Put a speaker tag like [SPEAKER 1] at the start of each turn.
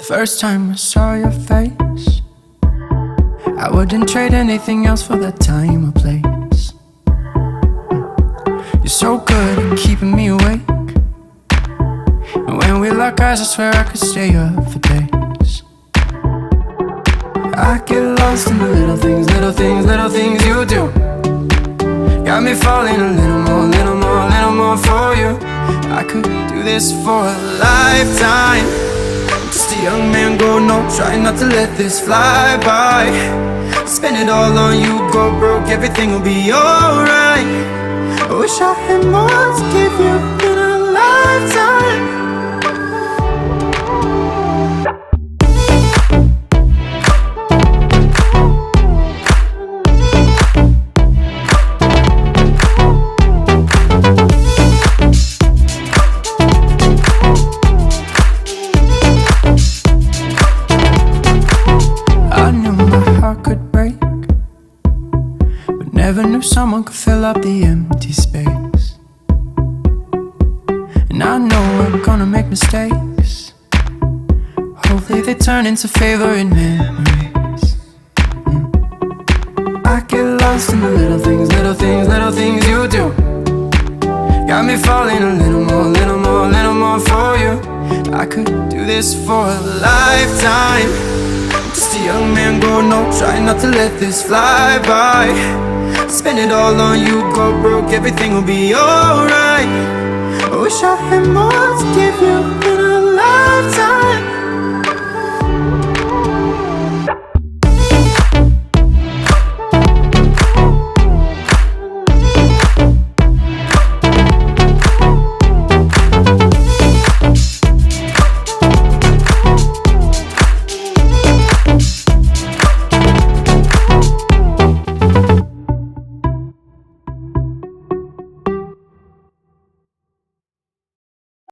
[SPEAKER 1] The first time I saw your face, I wouldn't trade anything else for that time or place. You're so good at keeping me awake, and when we lock eyes I swear I could stay up for days. I get lost in the little things, little things, little things you do. Got me falling a little more, little more, little more for you. I could do this for a lifetime. Just a young man going on, trying not to let this fly by. Spend it all on you, go broke, everything will be alright. I wish I had more to give you in a lifetime. Never knew someone could fill up the empty space. And I know we're gonna make mistakes. Hopefully they turn into favorite memories. I get lost in the little things, little things, little things you do. Got me falling a little more, little more, little more for you. I could do this for a lifetime. Just a young man going on, trying not to let this fly by. Spend it all on you, go broke, everything will be alright. I wish I had more to give you.